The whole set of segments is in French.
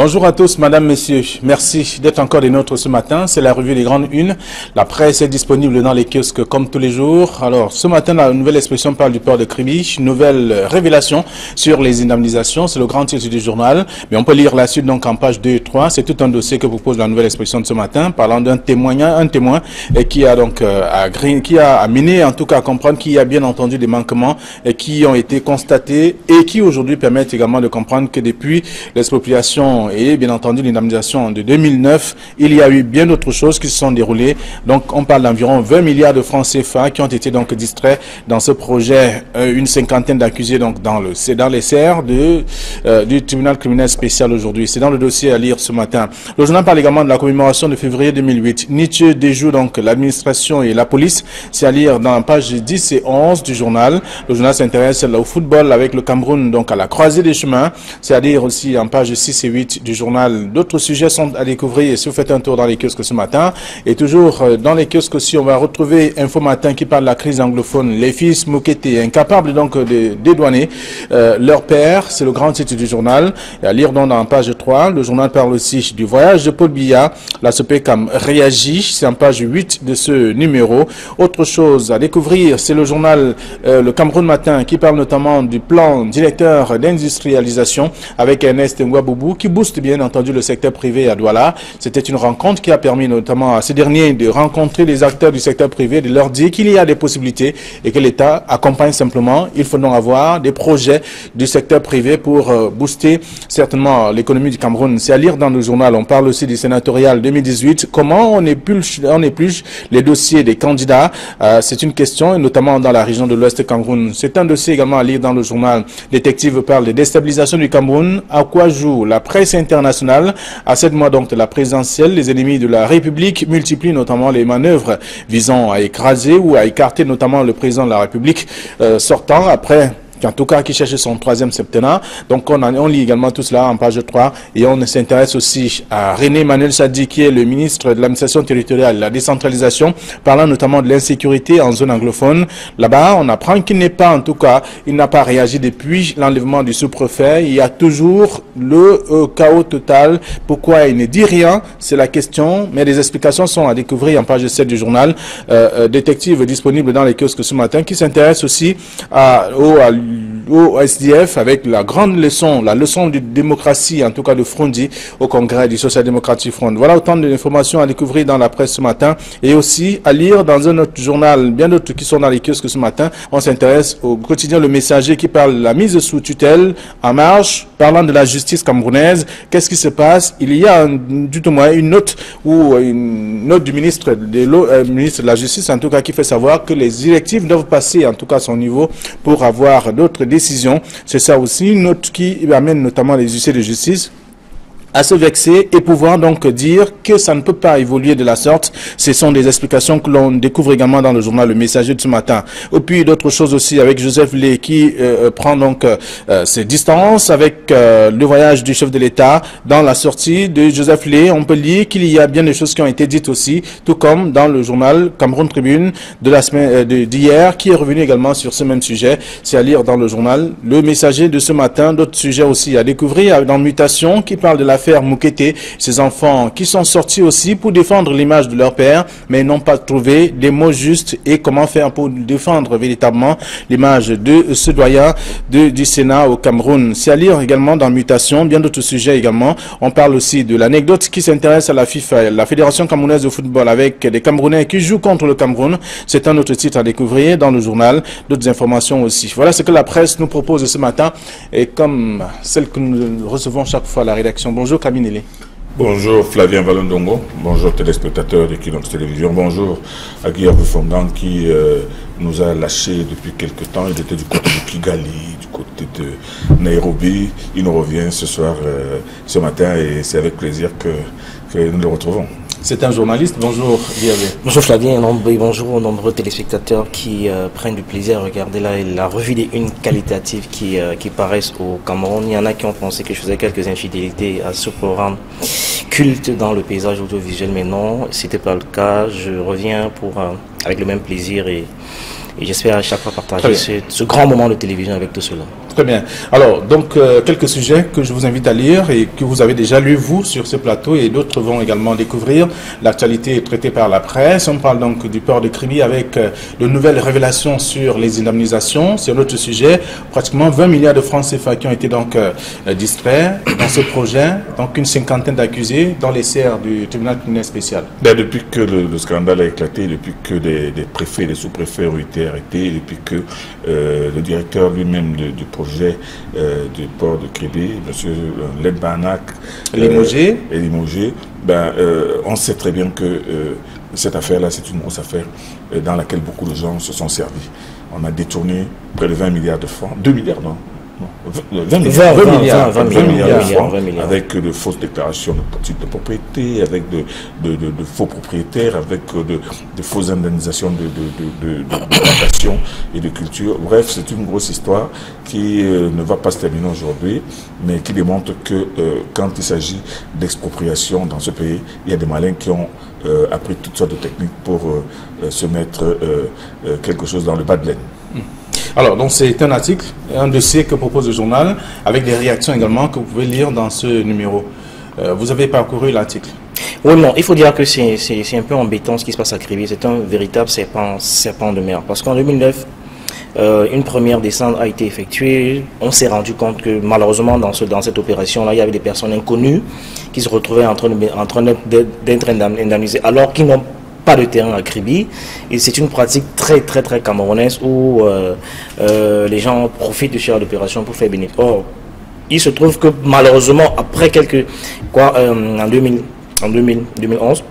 Bonjour à tous, madame, messieurs. Merci d'être encore des nôtres ce matin. C'est la revue des grandes unes. La presse est disponible dans les kiosques comme tous les jours. Alors, ce matin, la nouvelle expression parle du port de Kribi. Nouvelle révélation sur les indemnisations. C'est le grand titre du journal. Mais on peut lire la suite donc en page 2 et 3. C'est tout un dossier que propose la nouvelle expression de ce matin, parlant d'un témoin et qui a donc amené en tout cas à comprendre qu'il y a bien entendu des manquements qui ont été constatés et qui aujourd'hui permettent également de comprendre que depuis l'expropriation et bien entendu l'indemnisation de 2009, il y a eu bien d'autres choses qui se sont déroulées. Donc on parle d'environ 20 milliards de francs CFA qui ont été donc distraits dans ce projet, une cinquantaine d'accusés donc dans les serres du tribunal criminel spécial aujourd'hui. C'est dans le dossier à lire ce matin. Le journal parle également de la commémoration de février 2008. Nietzsche déjoue donc l'administration et la police. C'est à lire dans la page 10 et 11 du journal. Le journal s'intéresse au football avec le Cameroun donc à la croisée des chemins. C'est à lire aussi en page 6 et 8 du journal. D'autres sujets sont à découvrir si vous faites un tour dans les kiosques ce matin. Et toujours dans les kiosques aussi, on va retrouver Info Matin qui parle de la crise anglophone. Les fils Moukete, incapables donc de dédouaner leur père. C'est le grand titre du journal. Et à lire donc dans la page 3, le journal parle aussi du voyage de Paul Biya. La SOPECAM réagit. C'est en page 8 de ce numéro. Autre chose à découvrir, c'est le journal Le Cameroun Matin qui parle notamment du plan directeur d'industrialisation avec Ernest Ngwaboubou qui booste bien entendu le secteur privé à Douala. C'était une rencontre qui a permis notamment à ces derniers de rencontrer les acteurs du secteur privé, de leur dire qu'il y a des possibilités et que l'État accompagne simplement. Il faut donc avoir des projets du secteur privé pour booster certainement l'économie du Cameroun. C'est à lire dans le journal. On parle aussi du sénatorial 2018. Comment on épluche les dossiers des candidats. C'est une question, et notamment dans la région de l'Ouest Cameroun. C'est un dossier également à lire dans le journal. Détective parle de déstabilisation du Cameroun. À quoi joue la presse internationale? À 7 mois donc de la présidentielle, les ennemis de la République multiplient notamment les manœuvres visant à écraser ou à écarter notamment le président de la République sortant après en tout cas qui cherche son troisième septennat. Donc on lit également tout cela en page 3 et on s'intéresse aussi à René Manuel Sadi qui est le ministre de l'administration territoriale et la décentralisation, parlant notamment de l'insécurité en zone anglophone. Là-bas, on apprend qu'il n'est pas, en tout cas, il n'a pas réagi depuis l'enlèvement du sous-préfet. Il y a toujours le chaos total. Pourquoi il ne dit rien? C'est la question, mais les explications sont à découvrir en page 7 du journal. Détective disponible dans les kiosques ce matin qui s'intéresse aussi au SDF avec la grande leçon, la leçon de démocratie, en tout cas de Frondi, au congrès du Social Democratic Front. Voilà autant d'informations à découvrir dans la presse ce matin et aussi à lire dans un autre journal, bien d'autres qui sont dans les kiosques ce matin. On s'intéresse au quotidien Le Messager qui parle de la mise sous tutelle en marche, parlant de la justice camerounaise. Qu'est-ce qui se passe? Il y a du tout moins une note du ministre de la Justice, en tout cas, qui fait savoir que les directives doivent passer, en tout cas à son niveau, pour avoir d'autres décisions. C'est ça aussi, une note qui amène notamment les huissiers de justice à se vexer et pouvoir donc dire que ça ne peut pas évoluer de la sorte. Ce sont des explications que l'on découvre également dans le journal Le Messager de ce matin. Et puis d'autres choses aussi avec Joseph Lé qui prend donc ses distances avec le voyage du chef de l'État. Dans la sortie de Joseph Lé, on peut lire qu'il y a bien des choses qui ont été dites aussi, tout comme dans le journal Cameroun Tribune de la semaine d'hier qui est revenu également sur ce même sujet. C'est à lire dans le journal Le Messager de ce matin. D'autres sujets aussi à découvrir dans Mutation qui parle de l'affaire Moukete, ces enfants qui sont sortis aussi pour défendre l'image de leur père, mais n'ont pas trouvé des mots justes et comment faire pour défendre véritablement l'image de ce doyen du Sénat au Cameroun. C'est à lire également dans Mutation, bien d'autres sujets également. On parle aussi de l'anecdote qui s'intéresse à la FIFA, la Fédération camerounaise de football, avec des Camerounais qui jouent contre le Cameroun. C'est un autre titre à découvrir dans le journal. D'autres informations aussi. Voilà ce que la presse nous propose ce matin et comme celle que nous recevons chaque fois à la rédaction. Bonjour Kabinele. Bonjour Flavien Valondongo, bonjour téléspectateurs de Kilom's Télévision, bonjour à Guillaume Fondan qui nous a lâchés depuis quelques temps. Il était du côté de Kigali, du côté de Nairobi. Il nous revient ce soir, ce matin, et c'est avec plaisir que nous le retrouvons. C'est un journaliste, bonjour Guillaume. Bonjour Flavien, et bonjour aux nombreux téléspectateurs qui prennent du plaisir à regarder la revue des unes qualitatives qui paraissent au Cameroun. Il y en a qui ont pensé que je faisais quelques infidélités à ce programme culte dans le paysage audiovisuel, mais non, c'était pas le cas. Je reviens pour avec le même plaisir et j'espère à chaque fois partager ce grand moment de télévision avec tout cela. Très bien. Alors, donc, quelques sujets que je vous invite à lire et que vous avez déjà lu, vous, sur ce plateau, et d'autres vont également découvrir. L'actualité est traitée par la presse. On parle donc du port de Kribi avec de nouvelles révélations sur les indemnisations. C'est un autre sujet. Pratiquement 20 milliards de francs CFA qui ont été donc distraits dans ce projet. Donc, une cinquantaine d'accusés dans les serres du tribunal criminel spécial. Depuis que le scandale a éclaté, depuis que des préfets, des sous-préfets ont été arrêtés, depuis que le directeur lui-même du projet du port de Kribi, M. Ledbanak, est limogé, on sait très bien que cette affaire-là, c'est une grosse affaire dans laquelle beaucoup de gens se sont servis. On a détourné près de 20 milliards de francs, 2 milliards, non 20 milliards de francs, avec de fausses déclarations de titres de propriété, avec de faux propriétaires, avec de fausses indemnisations de plantation et de culture. Bref, c'est une grosse histoire qui ne va pas se terminer aujourd'hui, mais qui démontre que quand il s'agit d'expropriation dans ce pays, il y a des malins qui ont appris toutes sortes de techniques pour se mettre quelque chose dans le bas de laine. Alors, donc c'est un article, un dossier que propose le journal, avec des réactions également que vous pouvez lire dans ce numéro. Vous avez parcouru l'article. Oui, non, il faut dire que c'est un peu embêtant ce qui se passe à Kribi. C'est un véritable serpent de mer. Parce qu'en 2009, une première descente a été effectuée. On s'est rendu compte que malheureusement, dans cette opération-là, il y avait des personnes inconnues qui se retrouvaient en train d'être indemnisées alors qu'ils n'ont pas de terrain à Kribi, et c'est une pratique très camerounaise où les gens profitent de chair d'opération pour faire bénéfice. Or, il se trouve que malheureusement, après en 2011,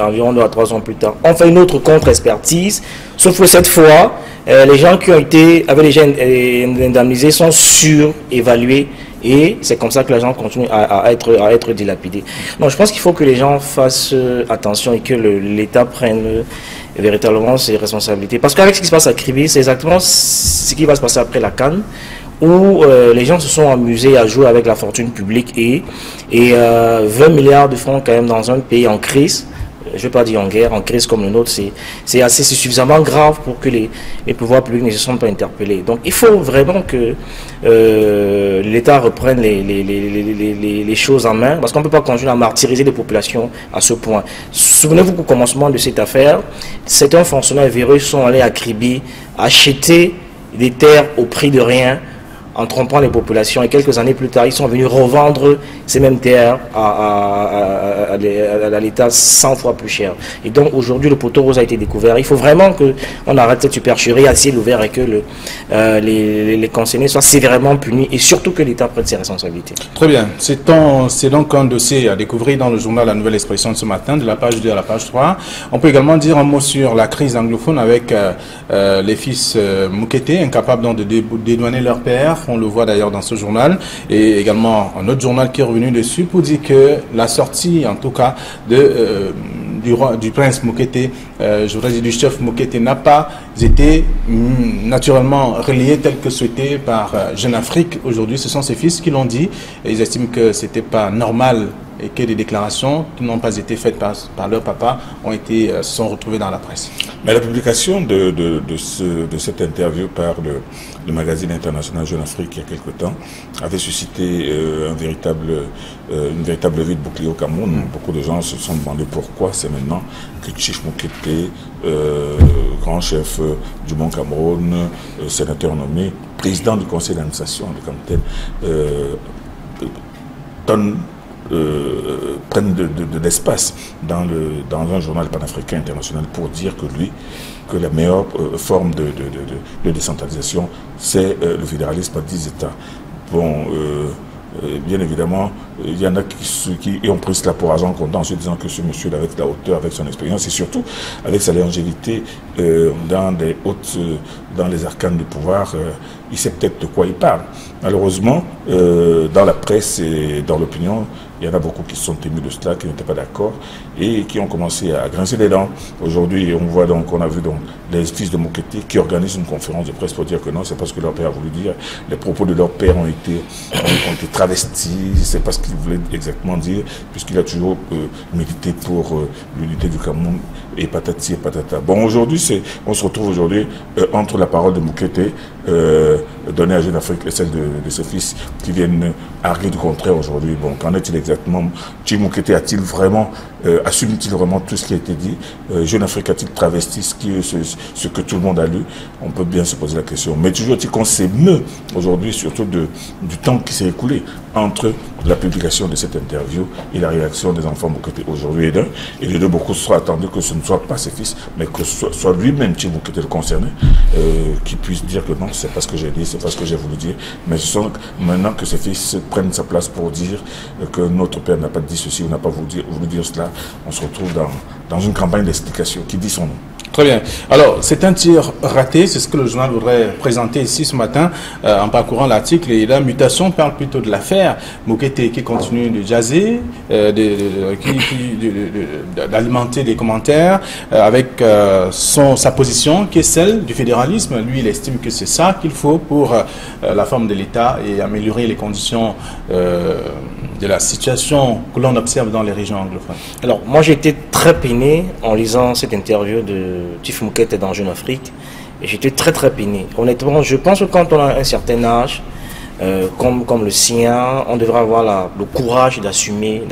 environ 2 à 3 ans plus tard, on fait une autre contre-expertise, sauf que cette fois, les gens qui avaient déjà indemnisés sont surévalués. Et c'est comme ça que l'argent continue à être dilapidé. Donc je pense qu'il faut que les gens fassent attention et que l'État prenne véritablement ses responsabilités. Parce qu'avec ce qui se passe à Kribi, c'est exactement ce qui va se passer après la CAN, où les gens se sont amusés à jouer avec la fortune publique et 20 milliards de francs quand même dans un pays en crise. Je ne vais pas dire en guerre, en crise comme le nôtre, c'est suffisamment grave pour que les pouvoirs publics ne se sentent pas interpellés. Donc il faut vraiment que l'État reprenne les choses en main, parce qu'on ne peut pas continuer à martyriser les populations à ce point. Souvenez-vous qu'au commencement de cette affaire, certains fonctionnaires véreux sont allés à Kribi acheter des terres au prix de rien, en trompant les populations, et quelques années plus tard, ils sont venus revendre ces mêmes terres à l'État 100 fois plus cher. Et donc aujourd'hui, le poteau rose a été découvert. Il faut vraiment qu'on arrête cette supercherie à ciel ouvert et que les concernés soient sévèrement punis et surtout que l'État prenne ses responsabilités. Très bien. C'est donc un dossier à découvrir dans le journal La Nouvelle Expression de ce matin, de la page 2 à la page 3. On peut également dire un mot sur la crise anglophone avec les fils Moukete, incapables donc de dédouaner leur père. On le voit d'ailleurs dans ce journal, et également un autre journal qui est revenu dessus pour dire que la sortie, en tout cas, du prince Moukete, je voudrais dire du chef Moukete, n'a pas été naturellement relayé tel que souhaité par Jeune Afrique. Aujourd'hui, ce sont ses fils qui l'ont dit, et ils estiment que c'était pas normal et que des déclarations qui n'ont pas été faites par leur papa se sont retrouvées dans la presse. Mais la publication de cette interview par le magazine international Jeune Afrique il y a quelque temps avait suscité une véritable levée de bouclier au Cameroun. Beaucoup de gens se sont demandé pourquoi c'est maintenant que Chief Moukete, grand chef du Bon Cameroun, sénateur nommé, président du conseil d'administration de Camtel, prennent de l'espace dans un journal panafricain international pour dire que la meilleure forme de décentralisation, c'est le fédéralisme à 10 États. Bon, bien évidemment, il y en a qui ont pris cela pour argent comptant en se disant que ce monsieur, avec la hauteur, avec son expérience et surtout avec sa longévité dans les arcanes du pouvoir, il sait peut-être de quoi il parle. Malheureusement, dans la presse et dans l'opinion, il y en a beaucoup qui sont émus de cela, qui n'étaient pas d'accord et qui ont commencé à grincer les dents. Aujourd'hui, on voit donc, on a vu donc les fils de Mokete qui organisent une conférence de presse pour dire que non, c'est pas ce que leur père a voulu dire. Les propos de leur père ont été travestis, c'est pas ce qu'il voulait exactement dire, puisqu'il a toujours milité pour l'unité du Cameroun et patati et patata. Bon, aujourd'hui, on se retrouve aujourd'hui entre la parole de Mokete donnée à Jeune Afrique et celle de ses fils qui viennent arguer du contraire aujourd'hui. Bon, qu'en est-il exactement? Tim Mokete a-t-il vraiment, assume-t-il vraiment tout ce qui a été dit? Jeune Afrique a-t-il travesti ce que tout le monde a lu? On peut bien se poser la question. Mais toujours est-il qu'on s'émeut aujourd'hui, surtout du temps qui s'est écoulé entre la publication de cette interview et la réaction des enfants Mokete aujourd'hui et les deux, beaucoup se sont attendus que ce ne soit pas ses fils, mais que ce soit lui-même Tim Mokete le concerné, qui puisse dire que non, c'est pas ce que j'ai dit, c'est pas ce que j'ai voulu dire, mais ce sont maintenant que ses fils prennent sa place pour dire que notre père n'a pas dit ceci ou n'a pas voulu dire cela. On se retrouve dans une campagne d'explication qui dit son nom. Très bien. Alors, c'est un tir raté, c'est ce que le journal voudrait présenter ici ce matin en parcourant l'article. Et la mutation parle plutôt de l'affaire Mokete qui continue de jaser, d'alimenter des commentaires avec sa position qui est celle du fédéralisme. Lui, il estime que c'est ça qu'il faut pour la forme de l'État et améliorer les conditions de la situation que l'on observe dans les régions anglophones. Alors, moi, j'ai été très peiné en lisant cette interview de Tim Mokete dans Jeune Afrique. Et j'étais très, très peiné. Honnêtement, je pense que quand on a un certain âge, comme le sien, on devrait avoir le courage d'assumer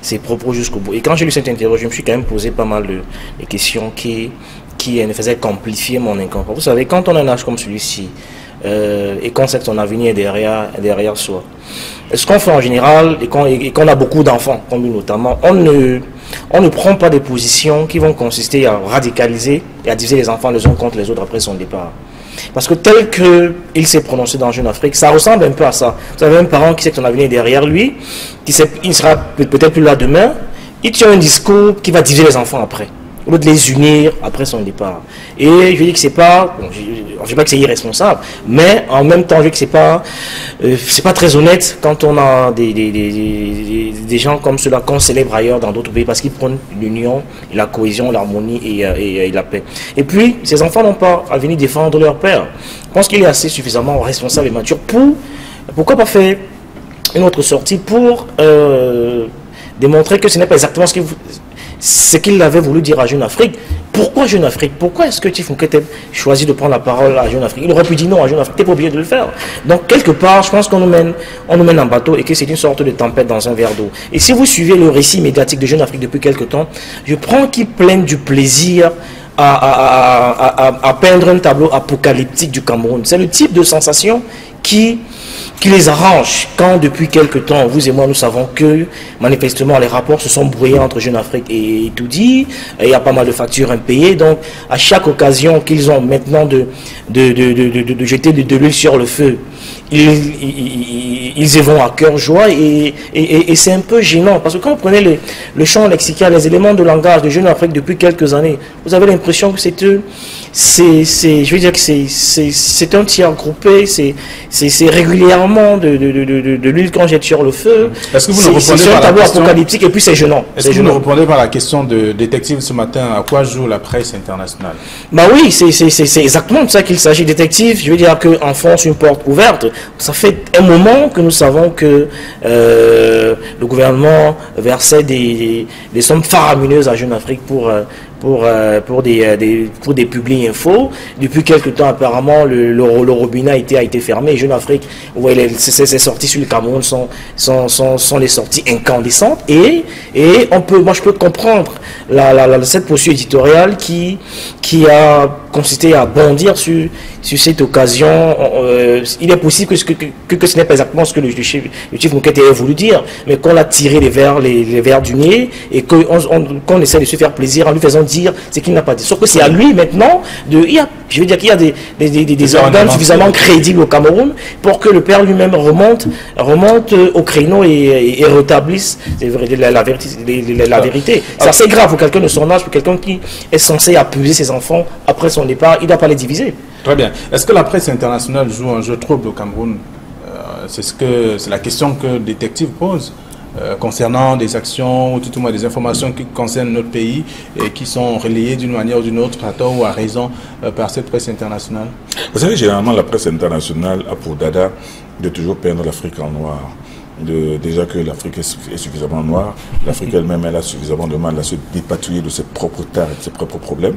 ses propos jusqu'au bout. Et quand j'ai lu cette interview, je me suis quand même posé pas mal de questions qui ne faisaient qu'amplifier mon incompréhension. Vous savez, quand on a un âge comme celui-ci, et qu'on sait que son avenir est derrière soi, ce qu'on fait en général, et qu'on a beaucoup d'enfants, comme lui notamment, on ne prend pas des positions qui vont consister à radicaliser et à diviser les enfants les uns contre les autres après son départ. Parce que tel qu'il s'est prononcé dans Jeune Afrique, ça ressemble un peu à ça. Vous avez un parent qui sait que son avenir est derrière lui, il sera peut-être plus là demain, il tient un discours qui va diviser les enfants après, au lieu de les unir après son départ. Et je dis que c'est pas, bon, je dis pas que c'est irresponsable, mais en même temps, je dis que c'est pas très honnête quand on a des gens comme ceux-là qu'on célèbre ailleurs dans d'autres pays parce qu'ils prônent l'union, la cohésion, l'harmonie et la paix. Et puis, ces enfants n'ont pas à venir défendre leur père. Je pense qu'il est assez suffisamment responsable et mature pourquoi pas faire une autre sortie pour démontrer que ce n'est pas exactement ce qu'il avait voulu dire à Jeune Afrique. Pourquoi Jeune Afrique? Pourquoi est-ce que Tim Mokete choisit de prendre la parole à Jeune Afrique? Il aurait pu dire non à Jeune Afrique, tu n'es pas obligé de le faire. Donc quelque part, je pense qu'on nous mène en bateau et que c'est une sorte de tempête dans un verre d'eau. Et si vous suivez le récit médiatique de Jeune Afrique depuis quelque temps, je prends qu'ils prennent du plaisir à peindre un tableau apocalyptique du Cameroun. C'est le type de sensation qui les arrange quand depuis quelque temps, vous et moi, nous savons que manifestement les rapports se sont brouillés entre Jeune Afrique et Toudi, il y a pas mal de factures impayées, donc à chaque occasion qu'ils ont maintenant de jeter de l'huile sur le feu, ils y vont à cœur joie et c'est un peu gênant parce que quand vous prenez le champ lexical, les éléments de langage de Jeune Afrique depuis quelques années, vous avez l'impression que je veux dire que c'est un tir groupé, c'est régulièrement de l'huile qu'on jette sur le feu. Est-ce que vous ne répondez c'est pas un à la tableau question apocalyptique et puis c'est gênant. Est-ce que vous ne répondez pas à la question de détective ce matin? À quoi joue la presse internationale? Bah oui, c'est exactement de ça qu'il s'agit. Détective, je veux dire qu'on fonce une porte ouverte. Ça fait un moment que nous savons que le gouvernement versait des sommes faramineuses à Jeune Afrique pour des publics infos. Depuis quelque temps, apparemment, le robinet a été fermé. Jeune Afrique, vous voyez, ces sorties sur le Cameroun sont les sorties incandescentes. Et moi, je peux comprendre cette posture éditoriale qui a consisté à bondir sur cette occasion. Il est possible que ce n'est pas exactement ce que le chief Mokete a voulu dire, mais qu'on a tiré les verres du nez et qu'on essaie de se faire plaisir en lui faisant dire ce qu'il n'a pas dit. Sauf que c'est à lui maintenant je veux dire qu'il y a des organes suffisamment crédibles au Cameroun pour que le père lui-même remonte au créneau et rétablisse la vérité. C'est assez grave pour quelqu'un de son âge, pour quelqu'un qui est censé appuyer ses enfants après son départ, il ne doit pas les diviser. Très bien. Est-ce que la presse internationale joue un jeu trouble au Cameroun? C'est la question que le détective pose. concernant des actions ou tout au moins des informations qui concernent notre pays et qui sont relayées d'une manière ou d'une autre, à tort ou à raison, par cette presse internationale? Vous savez, généralement, la presse internationale a pour dada de toujours peindre l'Afrique en noir. Déjà que l'Afrique est suffisamment noire, l'Afrique elle-même elle a suffisamment de mal à se dépatouiller de ses propres tares et de ses propres problèmes.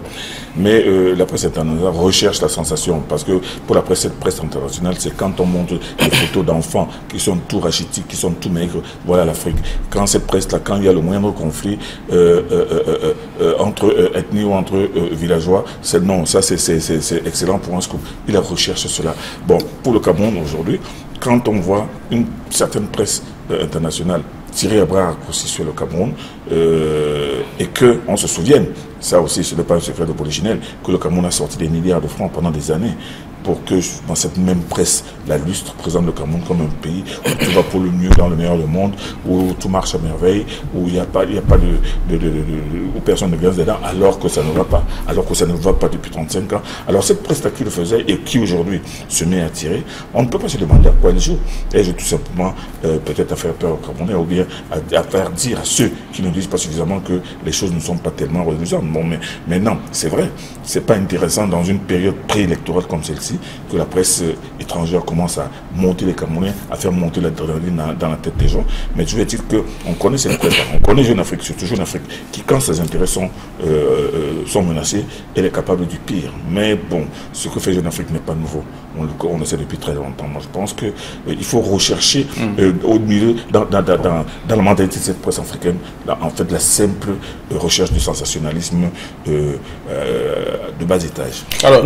Mais la presse internationale recherche la sensation, parce que pour la presse, cette presse internationale, c'est quand on montre des photos d'enfants qui sont tout rachitiques, qui sont tout maigres, voilà l'Afrique. Quand cette presse-là, quand il y a le moindre conflit entre ethnies ou entre villageois, non, ça c'est excellent pour un scoop. Il recherche cela. Bon, pour le Cameroun aujourd'hui, quand on voit une certaine presse internationale tirer à bras raccourcis sur le Cameroun et qu'on se souvienne, ça aussi ce n'est pas un secret de polichinelle, que le Cameroun a sorti des milliards de francs pendant des années pour que dans cette même presse, la lustre présente le Cameroun comme un pays où tout va pour le mieux, dans le meilleur du monde, où tout marche à merveille, où il n'y a pas où personne ne grince des dents, alors que ça ne va pas, depuis 35 ans. Alors cette presse-là qui le faisait et qui aujourd'hui se met à tirer, on ne peut pas se demander à quoi elle joue. Et je tout simplement peut-être à faire peur aux Camerounais ou bien à faire dire à ceux qui ne disent pas suffisamment que les choses ne sont pas tellement reluisantes. Bon, mais non, c'est vrai, c'est pas intéressant dans une période préélectorale comme celle-ci que la presse étrangère commence à monter les Camerounais, à faire monter l'adrénaline dans la tête des gens. Mais je veux dire qu'on connaît cette presse-là, on connaît Jeune Afrique, surtout Jeune Afrique, qui quand ses intérêts sont menacés, elle est capable du pire. Mais bon, ce que fait Jeune Afrique n'est pas nouveau. On le sait depuis très longtemps. Moi, je pense qu'il faut rechercher au milieu, dans la mentalité de cette presse africaine, en fait, la simple recherche du sensationnalisme de bas étage. Alors,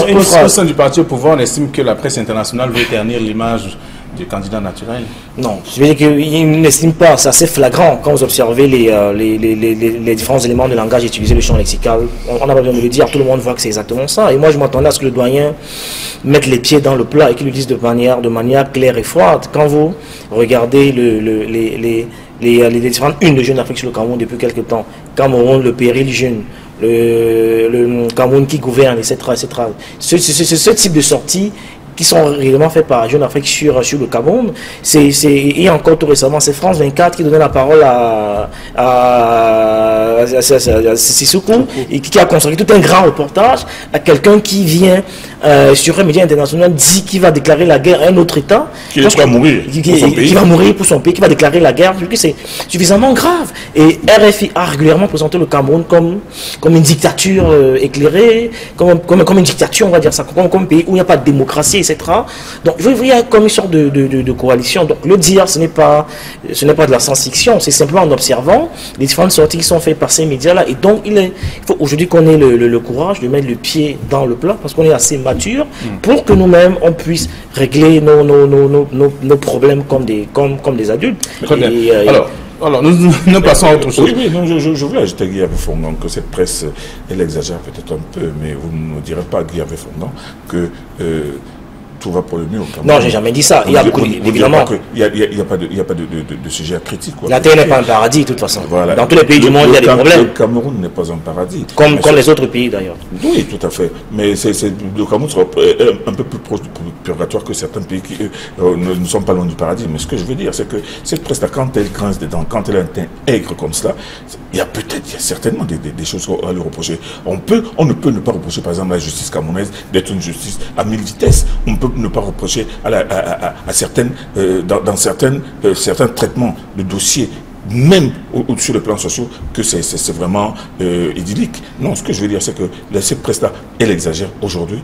une phrase du parti au pouvoir, on estime que la presse internationale veut ternir l'image du candidat naturel. Non, je veux dire qu'il n'estime pas, c'est assez flagrant quand vous observez les différents éléments de langage utilisés, le champ lexical. On n'a pas besoin de le dire, tout le monde voit que c'est exactement ça. Et moi, je m'attendais à ce que le doyen mette les pieds dans le plat et qu'il le dise de manière claire et froide. Quand vous regardez les différentes unes de Jeune Afrique sur le Cameroun depuis quelques temps, Cameroun, le péril jeune, le Cameroun qui gouverne, etc. Ce type de sortie qui sont réellement faits par Jeune Afrique sur le Cameroun. Et encore tout récemment, c'est France 24 qui donnait la parole à Sissoko et qui a consacré tout un grand reportage à quelqu'un qui vient sur un média international, dit qu'il va déclarer la guerre à un autre État. Qui va mourir qui va mourir pour son pays, qui va déclarer la guerre. C'est suffisamment grave. Et RFI a régulièrement présenté le Cameroun comme une dictature éclairée, comme une dictature, on va dire ça, comme un pays où il n'y a pas de démocratie, etc. Donc il y a comme une sorte de coalition. Donc le dire, ce n'est pas de la science-fiction, c'est simplement en observant les différentes sorties qui sont faites par ces médias-là. Et donc il faut aujourd'hui qu'on ait le courage de mettre le pied dans le plat, parce qu'on est assez mature pour que nous-mêmes on puisse régler nos problèmes comme des adultes. Très bien. Alors, nous passons à autre chose. Oui, non, je voulais ajouter à Guy Fondant que cette presse, elle exagère peut-être un peu, mais vous ne me direz pas, Guy Fondant, que tout va pour le mieux au Cameroun. Non, j'ai jamais dit ça. Il y a beaucoup, évidemment. Il n'y a pas de sujet à critique. La terre n'est pas un paradis, de toute façon. Voilà. Dans tous les pays du monde, il y a des problèmes. Le Cameroun n'est pas un paradis. Comme les autres pays, d'ailleurs. Oui, tout à fait. Mais le Cameroun sera un peu plus proche du purgatoire que certains pays qui, ne sont pas loin du paradis. Mais ce que je veux dire, c'est que cette presse-là, quand elle grince des dents, quand elle a un teint aigre comme cela, il y a certainement des choses à lui reprocher. On ne peut ne pas reprocher, par exemple, la justice camerounaise d'être une justice à 1000 vitesses. On peut ne pas reprocher à certains traitements de dossiers, même sur le plan social, que c'est vraiment idyllique. Non, ce que je veux dire, c'est que cette presse-là, elle exagère aujourd'hui.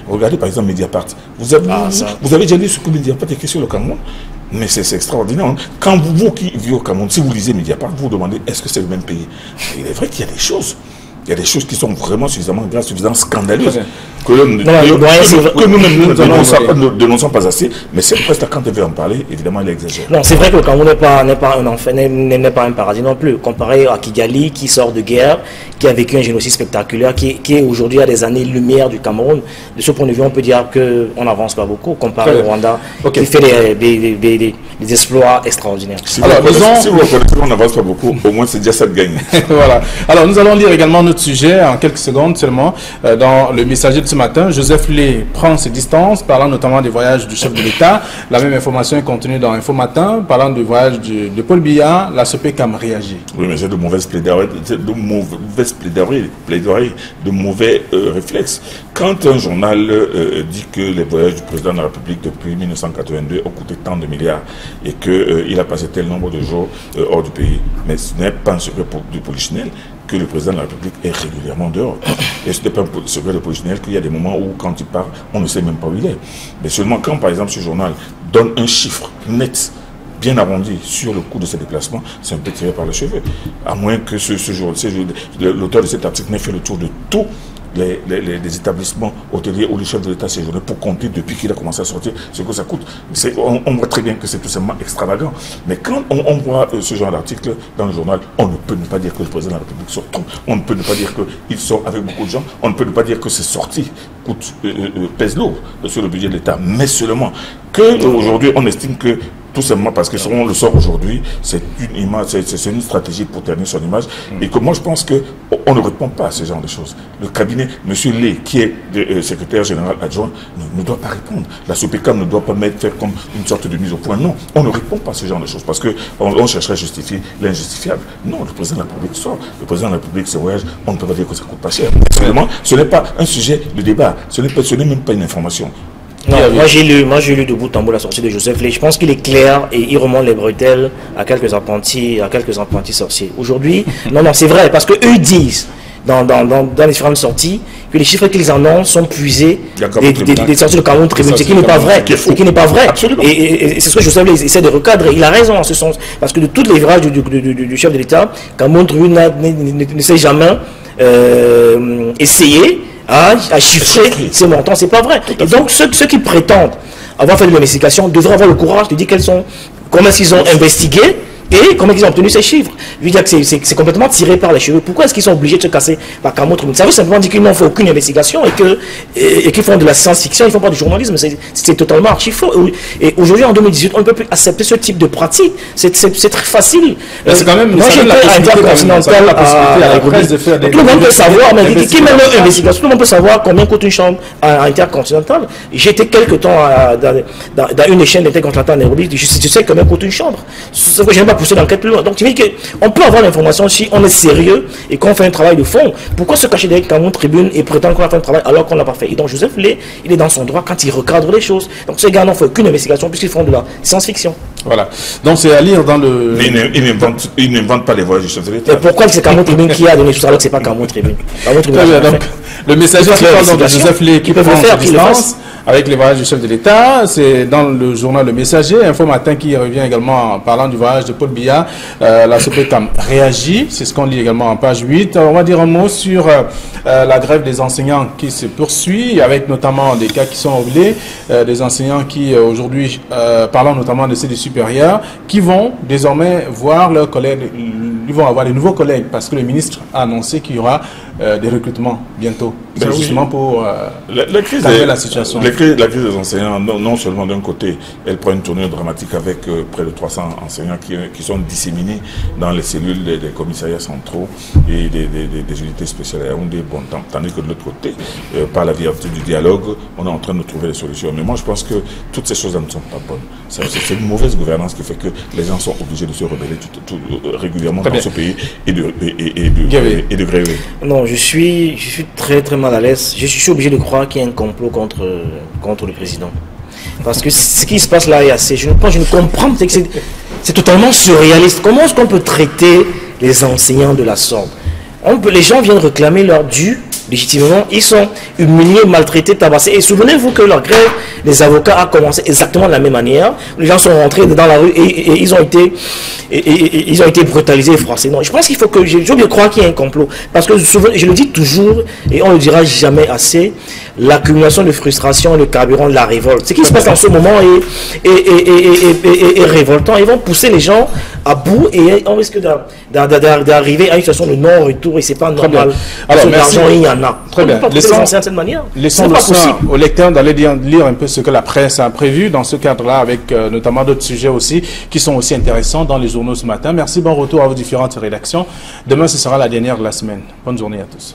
Regardez par exemple Mediapart. Vous avez déjà lu ce que Mediapart écrit sur le Cameroun? Mais c'est extraordinaire. Hein. Quand vous qui vivez au Cameroun, si vous lisez Mediapart, vous vous demandez est-ce que c'est le même pays? Il est vrai qu'il y a des choses. Il y a des choses qui sont vraiment suffisamment graves, suffisamment scandaleuses, que nous-mêmes ne dénonçons pas assez. Mais cette presse-là, quand elle veut en parler, évidemment, elle exagère. Non, c'est vrai que le Cameroun n'est pas un enfer, n'est pas un paradis non plus. Comparé à Kigali, qui sort de guerre, qui a vécu un génocide spectaculaire, qui est aujourd'hui à des années-lumière du Cameroun. De ce point de vue, on peut dire qu'on n'avance pas beaucoup, comparé au Rwanda, qui fait des exploits extraordinaires. Si vous reconnaissez qu'on n'avance pas beaucoup, au moins c'est déjà ça de gagner. Voilà. Alors, nous allons lire également autre sujet, en quelques secondes seulement, dans le messager de ce matin, Joseph Lé prend ses distances, parlant notamment des voyages du chef de l'État. La même information est contenue dans Info Matin, parlant du voyage de Paul Biya. La SOPECAM réagit. Oui, mais c'est de mauvaises plaidoiries, de mauvais réflexes. Quand un journal dit que les voyages du président de la République depuis 1982 ont coûté tant de milliards et qu'il a passé tel nombre de jours hors du pays, mais ce n'est pas un secret du polichinelle que le président de la République est régulièrement dehors. Et ce n'est pas un secret de polichinelle qu'il y a des moments où, quand il part, on ne sait même pas où il est. Mais seulement quand, par exemple, ce journal donne un chiffre net, bien arrondi sur le coût de ses déplacements, c'est un peu tiré par les cheveux. À moins que l'auteur de cet article n'ait fait le tour de tout les établissements hôteliers où le chef de l'État séjourné pour compter depuis qu'il a commencé à sortir ce que ça coûte. On voit très bien que c'est tout simplement extravagant. Mais quand on voit ce genre d'article dans le journal, on ne peut ne pas dire que le président de la République sort trop. On ne peut ne pas dire qu'il sort avec beaucoup de gens. On ne peut ne pas dire que ces sorties pèsent lourd sur le budget de l'État. Mais seulement qu'aujourd'hui, on estime que tout simplement parce que si on le sort aujourd'hui, c'est une image, c'est une stratégie pour ternir son image. Et que moi, je pense qu'on ne répond pas à ce genre de choses. Le cabinet, M. Lé, qui est secrétaire général adjoint, ne doit pas répondre. La SOPECAM ne doit pas faire comme une sorte de mise au point. Non, on ne répond pas à ce genre de choses parce qu'on chercherait à justifier l'injustifiable. Non, le président de la République sort. Le président de la République, ses voyages, on ne peut pas dire que ça coûte pas cher. Seulement, ce n'est pas un sujet de débat. Ce n'est même pas une information. Non, moi j'ai lu de bout en bout la sortie de Joseph Lé. Je pense qu'il est clair et il remonte les bretelles à quelques apprentis sorciers. Aujourd'hui, non, c'est vrai, parce que eux disent dans les différentes sorties que les chiffres qu'ils annoncent sont puisés des sorties de Cameroun Tribune, ce qui n'est pas vrai. Et c'est ce que Joseph Lé essaie de recadrer. Il a raison en ce sens, parce que de tous les virages du chef de l'État, Cameroun Tribune ne s'est jamais essayé à chiffrer ces montants, c'est pas vrai. Et donc ceux qui prétendent avoir fait de l'investigation devraient avoir le courage de dire comment est-ce qu'ils ont investigué et comment ils ont obtenu ces chiffres. Je veux dire que c'est complètement tiré par les cheveux. Pourquoi est-ce qu'ils sont obligés de se casser par Cameroun Tribune? Ça veut simplement dire qu'ils n'ont fait aucune investigation et qu'ils font de la science-fiction, ils ne font pas du journalisme. C'est totalement archi-faux. Et aujourd'hui, en 2018, on ne peut plus accepter ce type de pratique. C'est très facile. C'est quand même... Moi, j'ai été intercontinental à tout le monde peut savoir, mais qui met leur investigation, tout le monde peut savoir combien coûte une chambre à Intercontinental. J'ai été quelque temps dans une chaîne d'Intercontinental à Nairobi, je sais combien coûte une chambre. Sauf que je n'ai pas poussé l'enquête plus loin. Donc tu veux dire qu'on peut avoir l'information si on est sérieux et qu'on fait un travail de fond. Pourquoi se cacher derrière Cameroun Tribune et prétendre qu'on a fait un travail alors qu'on n'a pas fait? Et donc Joseph Lé, il est dans son droit quand il recadre les choses. Donc ces gars n'ont fait aucune investigation puisqu'ils font de la science-fiction. Voilà. Donc c'est à lire dans le... Mais il n'invente pas les voyages du chef de l'État. Et pourquoi c'est Cameroun Tribune qui a donné tout ça alors que c'est pas Cameroun Tribune? Le messager qui parle de Joseph Lé qui peut faire distance avec les voyages du chef de l'État, c'est dans le journal Le Messager, Info Matin qui revient également en parlant du voyage de Paul Biya. La SOPECAM réagit, c'est ce qu'on lit également en page 8. On va dire un mot sur la grève des enseignants qui se poursuit, avec notamment des cas qui sont oubliés, des enseignants qui aujourd'hui, parlant notamment de ceux du supérieur, qui vont désormais voir leurs collègues, ils vont avoir des nouveaux collègues parce que le ministre a annoncé qu'il y aura des recrutements bientôt. C'est justement pour calmer la situation. La crise des enseignants, non seulement d'un côté, elle prend une tournure dramatique avec près de 300 enseignants qui sont disséminés dans les cellules des commissariats centraux et des unités spéciales à Yaoundé. Bon, tandis que de l'autre côté, par la vertu du dialogue, on est en train de trouver des solutions. Mais moi, je pense que toutes ces choses ne sont pas bonnes. C'est une mauvaise gouvernance qui fait que les gens sont obligés de se rebeller régulièrement dans ce pays et de gréver. Non, je suis très très mal à l'aise. Je suis obligé de croire qu'il y a un complot contre le président. Parce que ce qui se passe là est assez... Je ne comprends pas. C'est totalement surréaliste. Comment est-ce qu'on peut traiter les enseignants de la sorte? Les gens viennent réclamer leur dû, légitimement. Ils sont humiliés, maltraités, tabassés. Et souvenez-vous que leur grève des avocats a commencé exactement de la même manière. Les gens sont rentrés dans la rue et ils ont été brutalisés et froissés. Non, je pense qu'il faut que... Je veux bien croire qu'il y a un complot. Parce que je le dis toujours, et on ne le dira jamais assez, l'accumulation de frustration, le carburant de la révolte. Ce qui se passe en ce moment est révoltant. Ils vont pousser les gens à bout et on risque d'arriver à une situation de non-retour et c'est pas normal. Alors, l'argent, il y en a. Très bien. Laissons de cette manière. Laissons le soin au lecteur d'aller lire un peu ce que la presse a prévu dans ce cadre-là, avec notamment d'autres sujets aussi qui sont aussi intéressants dans les journaux ce matin. Merci, bon retour à vos différentes rédactions. Demain, ce sera la dernière de la semaine. Bonne journée à tous.